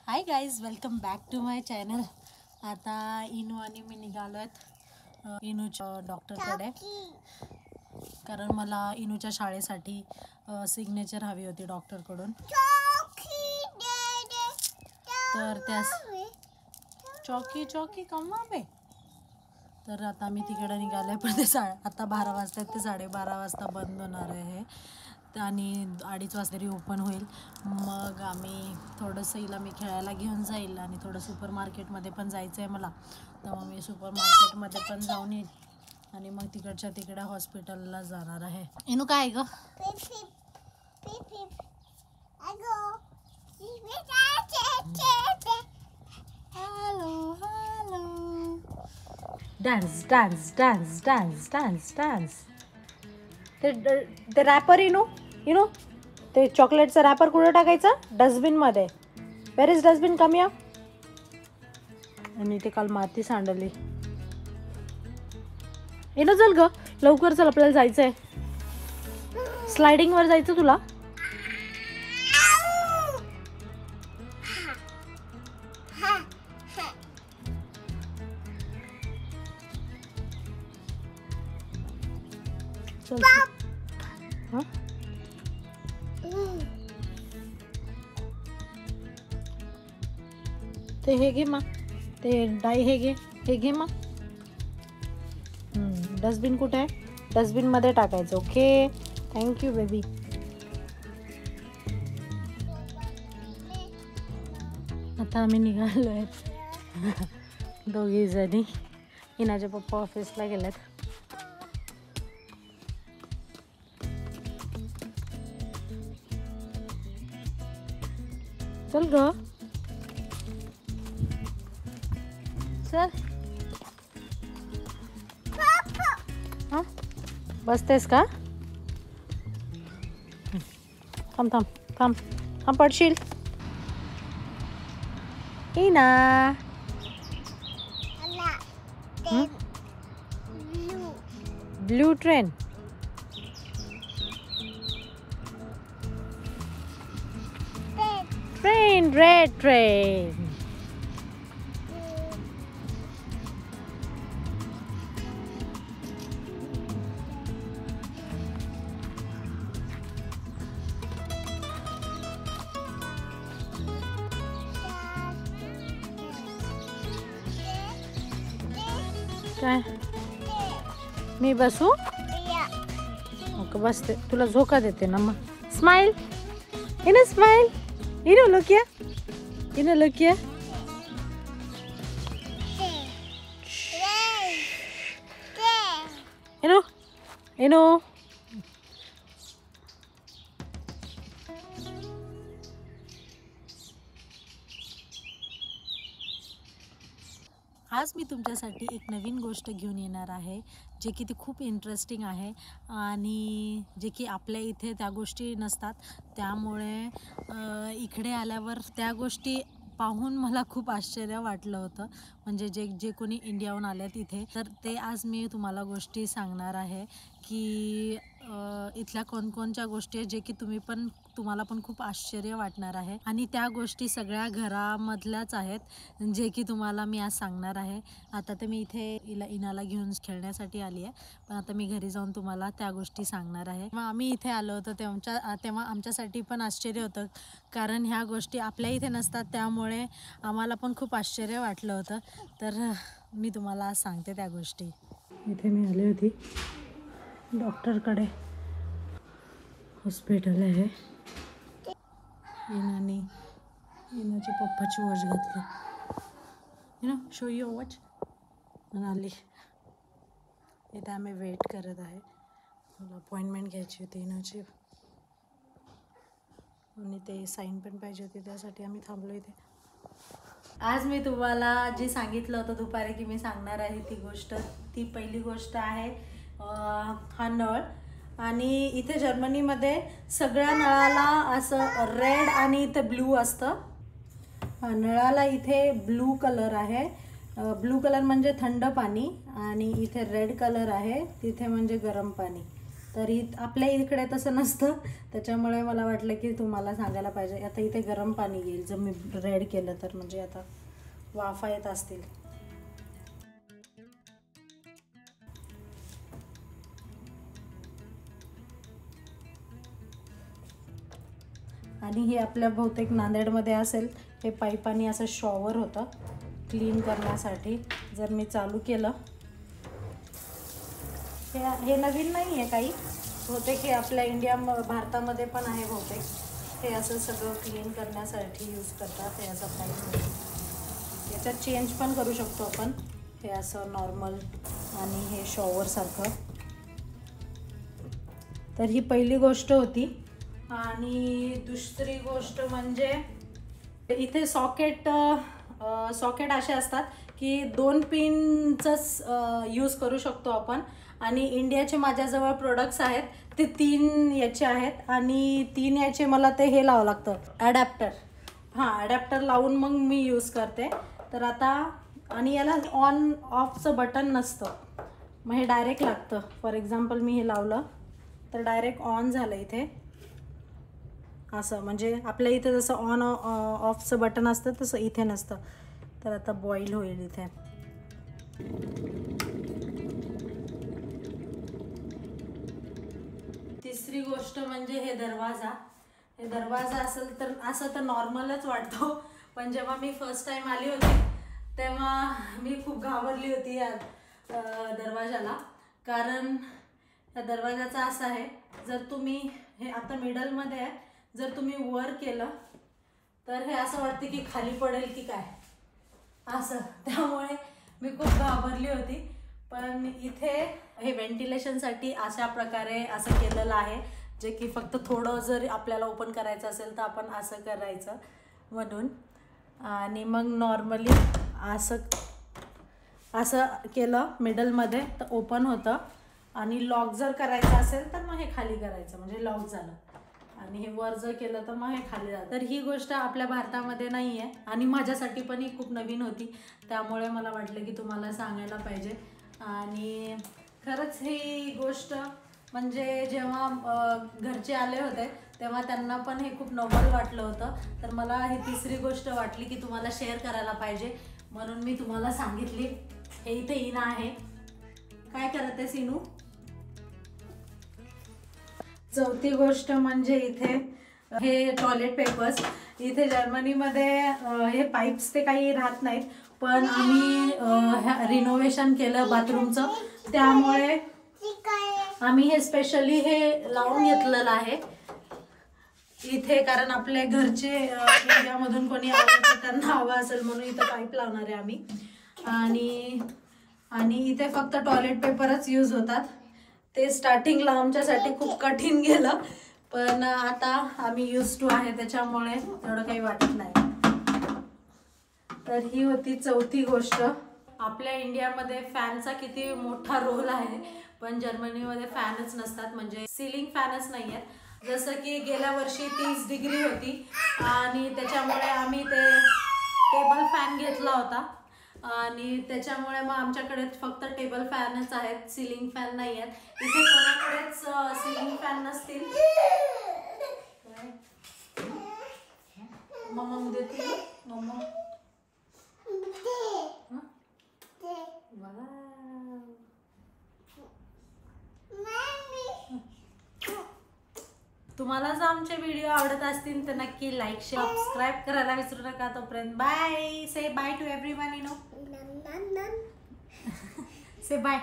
High guys, welcome back to my channel. आता इनू आणि मी निघालो आहेत इनूच्या डॉक्टरकडे, कारण मला इनूच्या शाळेसाठी सिग्नेचर हवी होती डॉक्टरकडून. तर त्यास चौकी चौकी कम्मा पे. तर आता मी तिकडे निघाले, पण ते आता 12 वाजता ते 12:30 वाजता बंद होणार आहे आणि 2:30 वाजता तरी ओपन होईल. मग आम्ही थोडंसं हिला मी खेळायला घेऊन जाईल आणि थोडं सुपर मार्केटमध्ये पण जायचं आहे मला. तर मग मी सुपर मार्केटमध्ये पण जाऊन येईल आणि मग तिकडच्या तिकडे हॉस्पिटलला जाणार आहे. इनू काय ग? Hello hello. Dance dance dance dance dance dance. ते रॅपर इनू ते चॉकलेटचं रॅपर कुठं टाकायचं? डस्टबिनमध्ये. Where is dustbin? कम या. आणि ते काल माती सांडली. इनू चल ग लवकर, चल आपल्याला जायचं आहे. स्लायडिंगवर जायचं तुला? चल. हां ते हे घे मा, ते डाई हे घे मा. डस्टबिन कुठे आहे? डस्टबिनमध्ये टाकायचं. Okay, thank you baby. आता आम्ही निघालो आहेत दोघी जणी. इनाचे पप्पा ऑफिसला गेलेत. चल ग चल. हां बसतेस का? थांब थांब थांब थांब, पडशील. इना blue train. Train red train. काय मी बसू? ओके बसते, तुला झोका देते ना. मग स्माइल इनू, स्माइल इनू. लुक या इनू, लुक या. इनू इनू. आज मी तुमच्यासाठी एक नवीन गोष्ट घेऊन येणार आहे, जे की ती खूप इंटरेस्टिंग आहे आणि जे की आपल्या इथे त्या गोष्टी नसतात. त्यामुळे इकडे आल्यावर त्या गोष्टी पाहून मला खूप आश्चर्य वाटलं होतं. म्हणजे जे कोणी इंडियाहून आल्यात इथे, तर ते आज मी तुम्हाला गोष्टी सांगणार आहे की इथल्या कोणकोणत्या गोष्टी आहेत जे की तुम्हाला पण खूप आश्चर्य वाटणार आहे. आणि त्या गोष्टी सगळ्या घरामधल्याच आहेत, जे की तुम्हाला मी आज सांगणार आहे. आता तर मी इथे इनाला घेऊन खेळण्यासाठी आली आहे, पण आता मी घरी जाऊन तुम्हाला त्या गोष्टी सांगणार आहे. मग आम्ही इथे आलो होतो तेव्हा आमच्यासाठी पण आश्चर्य होतं, कारण ह्या गोष्टी आपल्या इथे नसतात. त्यामुळे आम्हाला पण खूप आश्चर्य वाटलं होतं. तर मी तुम्हाला आज सांगते त्या गोष्टी. इथे मी आली होती डॉक्टरकडे. हॉस्पिटल आहे. इनाच्या पप्पाची वॉच घातली. Show your watch. आली. इथे आम्ही वेट करत आहे. मला अपॉइंटमेंट घ्यायची होती इनाची, आणि ते साईन पण पाहिजे होती, त्यासाठी आम्ही थांबलो इथे. आज मी तुम्हाला जे सांगितलं होतं दुपारी की मी सांगणार आहे ती गोष्ट, ती पहिली गोष्ट आहे हा नळ. आणि इथे जर्मनीमध्ये सगळ्या नळाला असं रेड आणि इथे ब्लू असतं. नळाला इथे ब्लू कलर आहे. ब्लू कलर म्हणजे थंड पाणी, आणि इथे रेड कलर आहे, तिथे म्हणजे गरम पाणी. तरी आपल्या इकडे तसं नसतं, त्याच्यामुळे मला वाटलं की तुम्हाला सांगायला पाहिजे. आता इथे गरम पाणी येईल जर मी रेड केलं तर, म्हणजे आता वाफा येत असतील. आणि हे आपल्या बहुतेक नांदेडमध्ये असेल, हे पाईपानी असं शॉवर होतं क्लीन करण्यासाठी. जर मी चालू केलं, हे नवीन नाही आहे काही, बहुतेक हे आपल्या भारतामध्ये पण आहे बहुतेक. हे असं सगळं क्लीन करण्यासाठी यूज करतात. हे असं पाईप, याच्यात चेंज पण करू शकतो आपण. हे असं नॉर्मल आणि हे शॉवरसारखं. तर ही पहिली गोष्ट होती. आणि दुसरी गोष्ट म्हणजे इथे सॉकेट असे असतात की 2 पिनचंच यूज करू शकतो आपण. आणि इंडियाचे माझ्याजवळ प्रोडक्ट्स आहेत ते 3 याचे आहेत. आणि 3 याचे मला ते हे लावावं लागतं, ॲडॅप्टर. ॲडॅप्टर लावून मग मी यूज करते. तर आता, आणि याला ऑन ऑफचं बटन नसतं, मग हे डायरेक्ट लागतं. फॉर एक्झाम्पल मी हे लावलं तर डायरेक्ट ऑन झालं इथे असं. म्हणजे आपल्या इथे जसं ऑन ऑफचं बटन असतं तसं इथे नसतं. तर आता बॉईल होईल इथे. तिसरी गोष्ट म्हणजे हे दरवाजा असेल तर असं तर नॉर्मलच वाटतो, पण जेव्हा मी फर्स्ट टाइम आली होती तेव्हा मी खूप घाबरली होती या दरवाजाला. कारण या दरवाजाचा असं आहे, जर तुम्ही हे आता मिडलमध्ये आहे, जर तुम्ही वर केलं तर हे असं वाटते की खाली पडेल की काय असं. त्यामुळे मी खूप घाबरली होती. पण इथे हे व्हेंटिलेशनसाठी अशा प्रकारे असं केलेलं आहे, जे की फक्त थोडं जर आपल्याला ओपन करायचं असेल तर आपण असं करायचं म्हणून. आणि मग नॉर्मली असं केलं मिडलमध्ये तर ओपन होतं. आणि लॉक जर करायचं असेल तर मग हे खाली करायचं, म्हणजे लॉक झालं. आणि हे वर जर केलं तर मग हे खाली जातं. तर ही गोष्ट आपल्या भारतामध्ये नाही आहे आणि माझ्यासाठी पण ही खूप नवीन होती, त्यामुळे मला वाटलं की तुम्हाला सांगायला पाहिजे. आणि खरंच ही गोष्ट म्हणजे जेव्हा घरचे आले होते तेव्हा त्यांना पण हे खूप नवल वाटलं होतं. तर मला ही तिसरी गोष्ट वाटली की तुम्हाला शेअर करायला पाहिजे, म्हणून मी तुम्हाला सांगितली. हे इथे इना आहे. काय करत आहे सिनू? चौथी गोष्ट म्हणजे इथे हे टॉयलेट पेपर्स. इथे जर्मनीमध्ये हे पाईप्स ते काही राहत नाहीत, पण आम्ही रिनोव्हेशन केलं बाथरूमचं, त्यामुळे आम्ही हे स्पेशली हे लावून घेतलेलं आहे इथे. कारण आपले घरचे इंडियामधून कोणी आलं तर त्यांना हवं असेल म्हणून इथं पाईप लावणार आहे आम्ही. आणि इथे फक्त टॉयलेट पेपरच यूज होतात. ते स्टार्टिंगला आमच्यासाठी खूप कठीण गेलं, पण आता आम्ही यूज टू आहे त्याच्यामुळे एवढं काही वाटत नाही. तर ही होती चौथी गोष्ट. आपल्या इंडियामध्ये फॅनचा किती मोठा रोल आहे, पण जर्मनीमध्ये फॅनच नसतात, म्हणजे सिलिंग फॅनच नाही आहेत. जसं की गेल्या वर्षी 30 डिग्री होती आणि त्याच्यामुळे आम्ही ते टेबल फॅन घेतला होता. आणि त्याच्यामुळे मग आमच्याकडे फक्त टेबल फॅनच आहेत, सिलिंग फॅन नाही आहेत. इथे कोणाकडेच सिलिंग फॅन नसतील. मम्मा देते मम्मा. तुम्हाला जर आमचे व्हिडिओ आवडत असतील तर नक्की लाईक शेअर सबस्क्राईब करायला विसरू नका. तोपर्यंत bye. Say bye to everyone. Say bye.